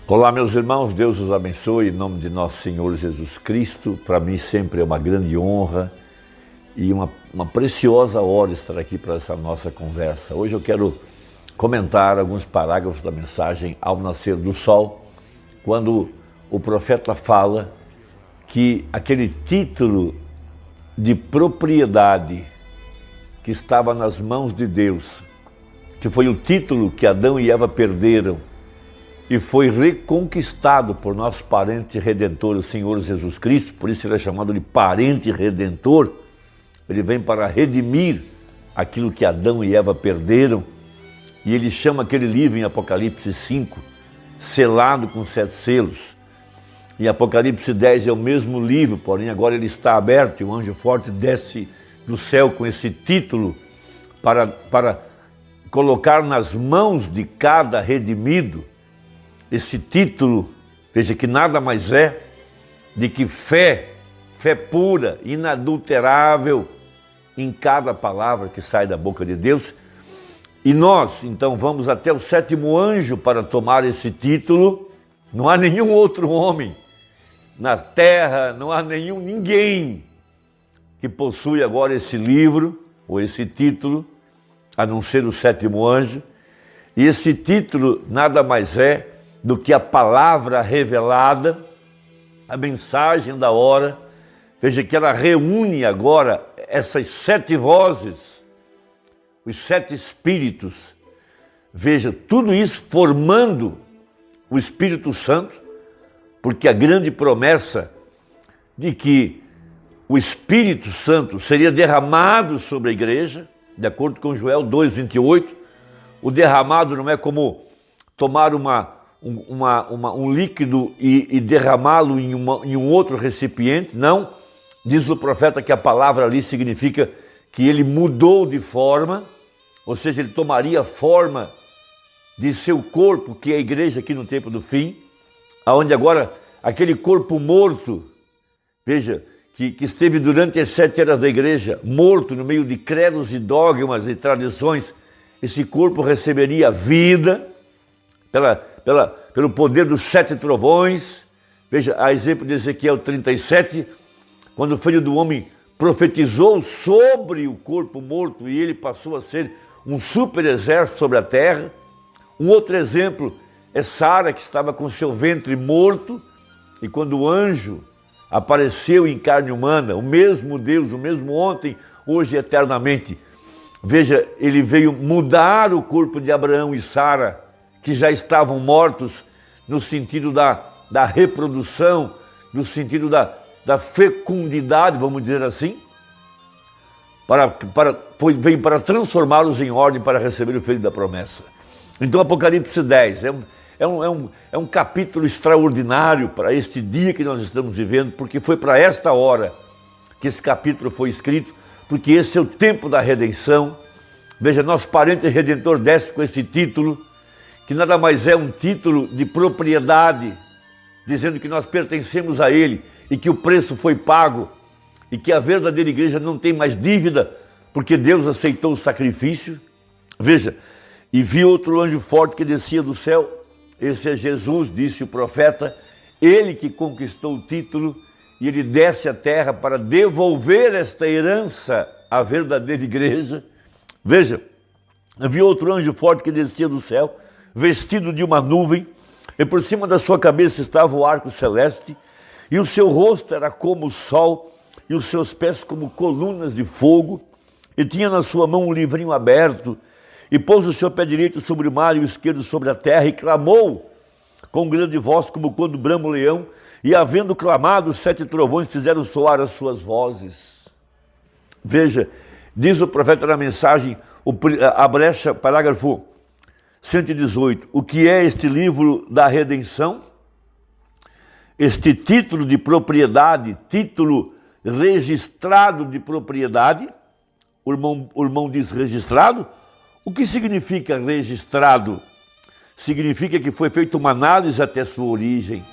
Olá, meus irmãos, Deus os abençoe em nome de nosso Senhor Jesus Cristo. Para mim sempre é uma grande honra e uma preciosa hora estar aqui para essa nossa conversa. Hoje eu quero comentar alguns parágrafos da mensagem Ao Nascer do Sol, quando o profeta fala que aquele título de propriedade que estava nas mãos de Deus, que foi o título que Adão e Eva perderam, e foi reconquistado por nosso parente redentor, o Senhor Jesus Cristo, por isso ele é chamado de parente redentor. Ele vem para redimir aquilo que Adão e Eva perderam, e ele chama aquele livro em Apocalipse 5, selado com 7 selos. Em Apocalipse 10 é o mesmo livro, porém agora ele está aberto, e o anjo forte desce do céu com esse título para colocar nas mãos de cada redimido esse título. Veja que nada mais é de que fé pura, inadulterável em cada palavra que sai da boca de Deus. E nós, então, vamos até o 7º anjo para tomar esse título. Não há nenhum outro homem na terra, não há ninguém que possui agora esse livro, ou esse título, a não ser o 7º anjo. E esse título nada mais é do que a palavra revelada, a mensagem da hora. Veja que ela reúne agora essas 7 vozes, os 7 espíritos. Veja, tudo isso formando o Espírito Santo, porque a grande promessa de que o Espírito Santo seria derramado sobre a igreja, de acordo com Joel 2:28, o derramado não é como tomar um líquido e derramá-lo em um outro recipiente, não. Diz o profeta que a palavra ali significa que ele mudou de forma, ou seja, ele tomaria a forma de seu corpo, que é a igreja aqui no tempo do fim, aonde agora aquele corpo morto, veja, que esteve durante as 7 eras da igreja, morto no meio de credos e dogmas e tradições, esse corpo receberia vida pelo poder dos 7 trovões. Veja, a exemplo de Ezequiel 37, quando o Filho do Homem profetizou sobre o corpo morto e ele passou a ser um super exército sobre a terra. Um outro exemplo é Sara, que estava com seu ventre morto, e quando o anjo apareceu em carne humana, o mesmo Deus, o mesmo ontem, hoje e eternamente, veja, ele veio mudar o corpo de Abraão e Sara, que já estavam mortos, no sentido da reprodução, no sentido da fecundidade, vamos dizer assim, veio para transformá-los em ordem para receber o filho da promessa. Então Apocalipse 10 é um capítulo extraordinário para este dia que nós estamos vivendo, porque foi para esta hora que esse capítulo foi escrito, porque esse é o tempo da redenção. Veja, nosso parente redentor desce com esse título, que nada mais é um título de propriedade, dizendo que nós pertencemos a Ele e que o preço foi pago e que a verdadeira igreja não tem mais dívida, porque Deus aceitou o sacrifício. Veja, e vi outro anjo forte que descia do céu. Esse é Jesus, disse o profeta, ele que conquistou o título, e ele desce à terra para devolver esta herança à verdadeira igreja. Veja, vi outro anjo forte que descia do céu, vestido de uma nuvem, e por cima da sua cabeça estava o arco celeste, e o seu rosto era como o sol, e os seus pés como colunas de fogo, e tinha na sua mão um livrinho aberto, e pôs o seu pé direito sobre o mar e o esquerdo sobre a terra, e clamou com grande voz, como quando brama o leão, e havendo clamado, os 7 trovões fizeram soar as suas vozes. Veja, diz o profeta na mensagem, a brecha, parágrafo 118, o que é este livro da redenção? Este título de propriedade, título registrado de propriedade, o irmão diz registrado. O que significa registrado? Significa que foi feita uma análise até sua origem.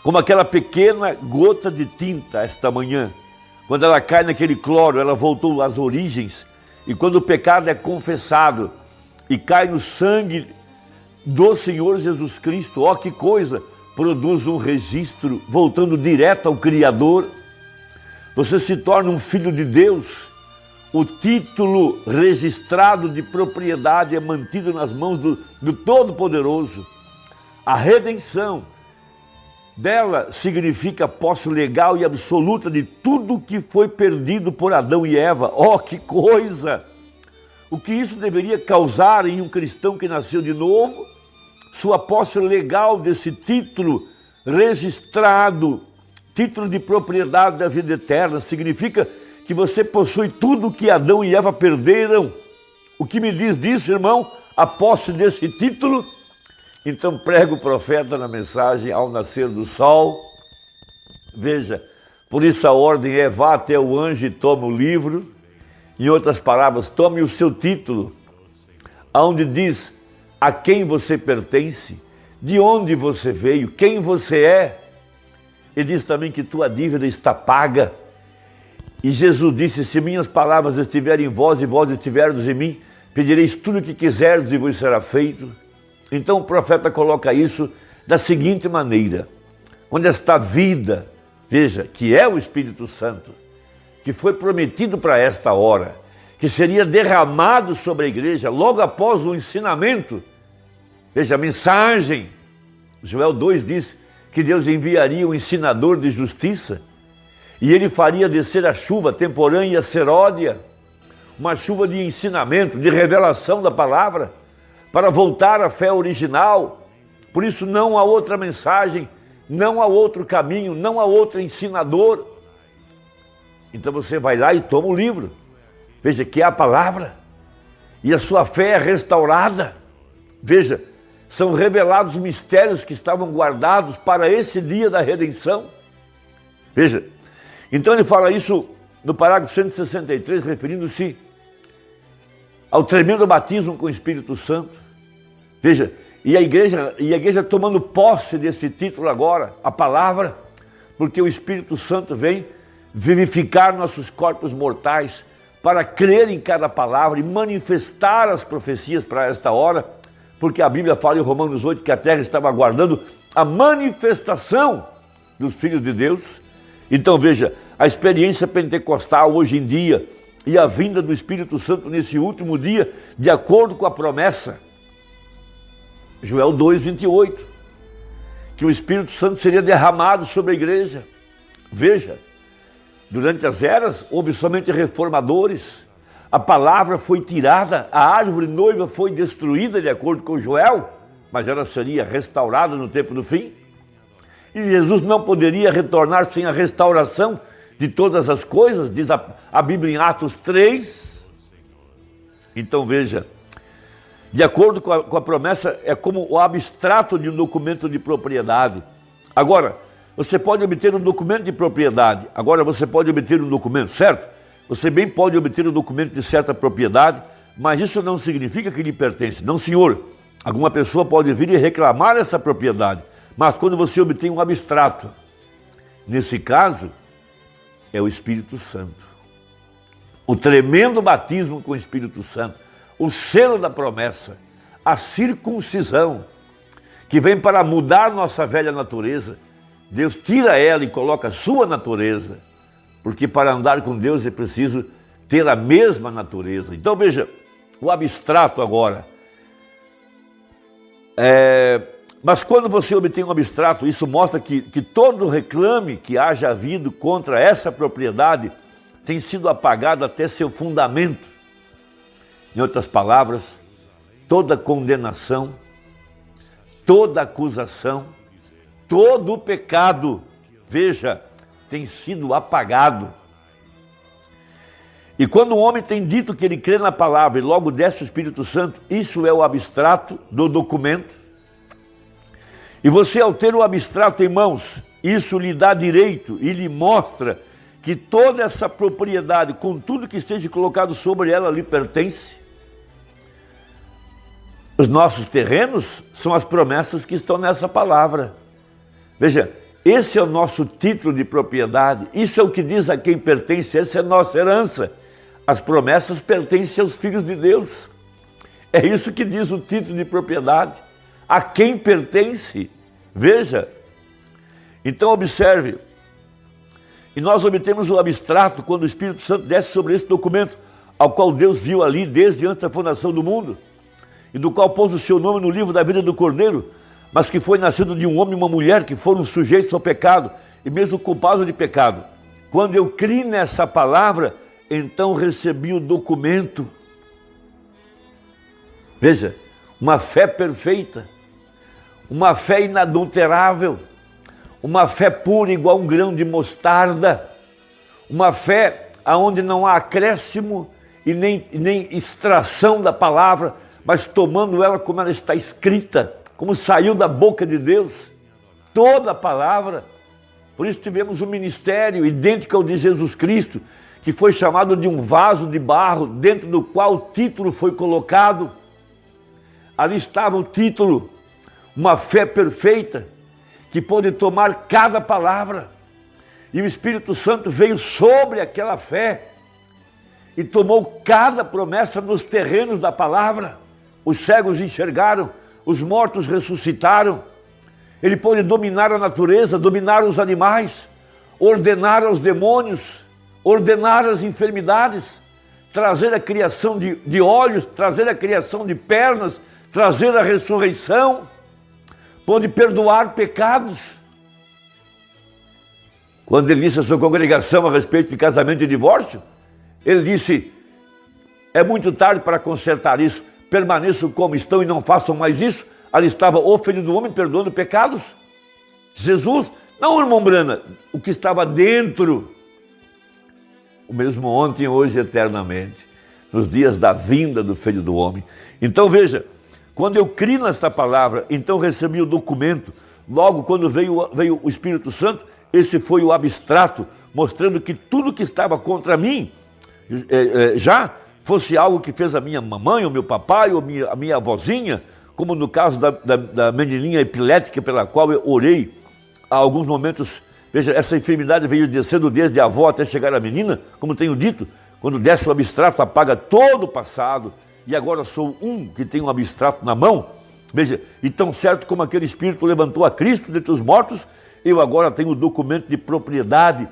Como aquela pequena gota de tinta esta manhã, quando ela cai naquele cloro, ela voltou às origens. E quando o pecado é confessado e cai no sangue do Senhor Jesus Cristo. Ó, que coisa! Produz um registro, voltando direto ao Criador. Você se torna um filho de Deus. O título registrado de propriedade é mantido nas mãos do Todo-Poderoso. A redenção dela significa posse legal e absoluta de tudo que foi perdido por Adão e Eva. Oh, que coisa! O que isso deveria causar em um cristão que nasceu de novo? Sua posse legal desse título registrado, título de propriedade da vida eterna, significa que você possui tudo que Adão e Eva perderam. O que me diz disso, irmão? A posse desse título? Então prega o profeta na mensagem ao nascer do sol. Veja, por isso a ordem é: vá até o anjo e tome o livro. Em outras palavras, tome o seu título, onde diz a quem você pertence, de onde você veio, quem você é. E diz também que tua dívida está paga. E Jesus disse: se minhas palavras estiverem em vós e vós estiverdes em mim, pedireis tudo o que quiserdes e vos será feito. Então o profeta coloca isso da seguinte maneira: quando esta vida, veja, que é o Espírito Santo, que foi prometido para esta hora, que seria derramado sobre a igreja logo após o ensinamento, veja, a mensagem, Joel 2 diz que Deus enviaria um ensinador de justiça, e ele faria descer a chuva temporânea seródia, uma chuva de ensinamento, de revelação da palavra, para voltar à fé original. Por isso não há outra mensagem, não há outro caminho, não há outro ensinador. Então você vai lá e toma o livro, veja que é a palavra, e a sua fé é restaurada. Veja, são revelados mistérios que estavam guardados para esse dia da redenção. Veja, então ele fala isso no parágrafo 163, referindo-se ao tremendo batismo com o Espírito Santo. Veja, e a igreja tomando posse desse título agora, a palavra, porque o Espírito Santo vem vivificar nossos corpos mortais para crer em cada palavra e manifestar as profecias para esta hora, porque a Bíblia fala em Romanos 8 que a terra estava aguardando a manifestação dos filhos de Deus. Então veja, a experiência pentecostal hoje em dia e a vinda do Espírito Santo nesse último dia, de acordo com a promessa, Joel 2:28, que o Espírito Santo seria derramado sobre a igreja. Veja, durante as eras houve somente reformadores, a palavra foi tirada, a árvore noiva foi destruída de acordo com Joel, mas ela seria restaurada no tempo do fim. E Jesus não poderia retornar sem a restauração de todas as coisas, diz a Bíblia em Atos 3. Então veja, de acordo com a promessa, é como o abstrato de um documento de propriedade. Agora, você pode obter um documento de propriedade, agora você pode obter um documento, certo? Você bem pode obter um documento de certa propriedade, mas isso não significa que lhe pertence. Não, senhor. Alguma pessoa pode vir e reclamar essa propriedade, mas quando você obtém um abstrato, nesse caso, é o Espírito Santo. O tremendo batismo com o Espírito Santo, o selo da promessa, a circuncisão, que vem para mudar nossa velha natureza. Deus tira ela e coloca a sua natureza, porque para andar com Deus é preciso ter a mesma natureza. Então veja, o abstrato agora. Mas quando você obtém um abstrato, isso mostra que todo reclame que haja havido contra essa propriedade tem sido apagado até seu fundamento. Em outras palavras, toda condenação, toda acusação, todo o pecado, veja, tem sido apagado. E quando o homem tem dito que ele crê na palavra e logo desce o Espírito Santo, isso é o abstrato do documento. E você, ao ter o abstrato em mãos, isso lhe dá direito e lhe mostra que toda essa propriedade, com tudo que esteja colocado sobre ela, lhe pertence. Os nossos terrenos são as promessas que estão nessa palavra. Veja, esse é o nosso título de propriedade, isso é o que diz a quem pertence, essa é a nossa herança. As promessas pertencem aos filhos de Deus. É isso que diz o título de propriedade. a quem pertence. Veja, então observe, e nós obtemos o abstrato quando o Espírito Santo desce sobre esse documento, ao qual Deus viu ali desde antes da fundação do mundo, e do qual pôs o seu nome no livro da vida do Cordeiro, mas que foi nascido de um homem e uma mulher que foram sujeitos ao pecado, e mesmo culpados de pecado. Quando eu criei nessa palavra, então recebi o documento. Veja, uma fé perfeita, uma fé inadulterável, uma fé pura igual um grão de mostarda, uma fé onde não há acréscimo e nem extração da palavra, mas tomando ela como ela está escrita, como saiu da boca de Deus, toda a palavra. Por isso tivemos um ministério idêntico ao de Jesus Cristo, que foi chamado de um vaso de barro, dentro do qual o título foi colocado. Ali estava o título, uma fé perfeita, que pôde tomar cada palavra. E o Espírito Santo veio sobre aquela fé e tomou cada promessa nos terrenos da palavra. Os cegos enxergaram, os mortos ressuscitaram. Ele pôde dominar a natureza, dominar os animais, ordenar aos demônios, ordenar as enfermidades, trazer a criação de olhos, trazer a criação de pernas, trazer a ressurreição, pôde perdoar pecados. Quando ele disse à sua congregação a respeito de casamento e divórcio, ele disse: é muito tarde para consertar isso, permaneçam como estão e não façam mais isso. Ali estava o Filho do Homem perdoando pecados. Jesus, não, irmão Brana, o que estava dentro, o mesmo ontem, hoje, eternamente, nos dias da vinda do Filho do Homem. Então veja, quando eu criei nesta palavra, então recebi o documento. Logo, quando veio o Espírito Santo, esse foi o abstrato, mostrando que tudo que estava contra mim, já fosse algo que fez a minha mamãe, ou meu papai, ou a minha avózinha, como no caso da menininha epilética pela qual eu orei há alguns momentos. Veja, essa enfermidade veio descendo desde a avó até chegar à menina, como tenho dito, quando desce o abstrato apaga todo o passado, e agora sou um que tem um abstrato na mão. Veja, e tão certo como aquele Espírito levantou a Cristo dentre os mortos, eu agora tenho o documento de propriedade,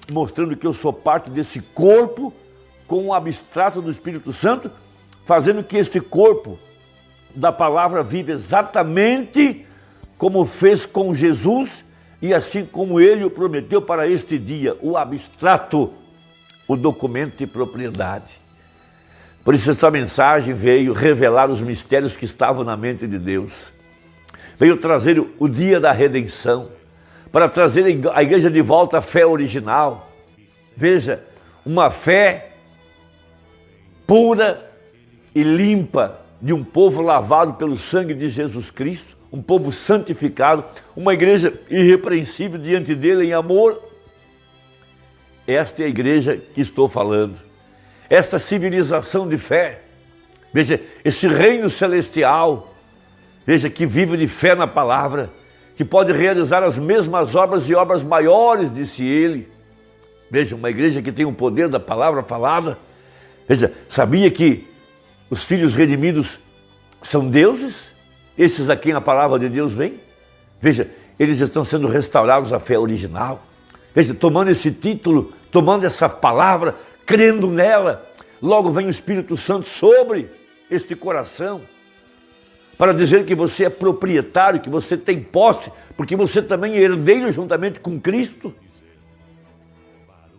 mostrando que eu sou parte desse corpo, com o abstrato do Espírito Santo, fazendo que este corpo da palavra vive exatamente como fez com Jesus, e assim como ele o prometeu para este dia, o abstrato, o documento de propriedade. Por isso essa mensagem veio revelar os mistérios que estavam na mente de Deus. Veio trazer o dia da redenção, para trazer à igreja de volta a fé original. Veja, uma fé pura e limpa, de um povo lavado pelo sangue de Jesus Cristo, um povo santificado, uma igreja irrepreensível diante dele em amor. Esta é a igreja que estou falando. Esta civilização de fé, veja, esse reino celestial, veja, que vive de fé na palavra, que pode realizar as mesmas obras e obras maiores, disse ele. Veja, uma igreja que tem o poder da palavra falada. Veja, sabia que os filhos redimidos são deuses? Esses a quem a palavra de Deus vem? Veja, eles estão sendo restaurados à fé original. Veja, tomando esse título, tomando essa palavra, crendo nela, logo vem o Espírito Santo sobre este coração, para dizer que você é proprietário, que você tem posse, porque você também é herdeiro juntamente com Cristo.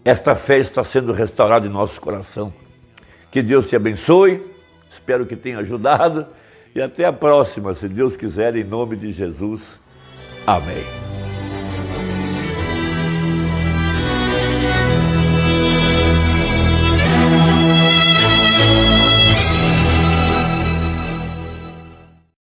Esta fé está sendo restaurada em nosso coração. Que Deus te abençoe, espero que tenha ajudado, e até a próxima, se Deus quiser, em nome de Jesus. Amém.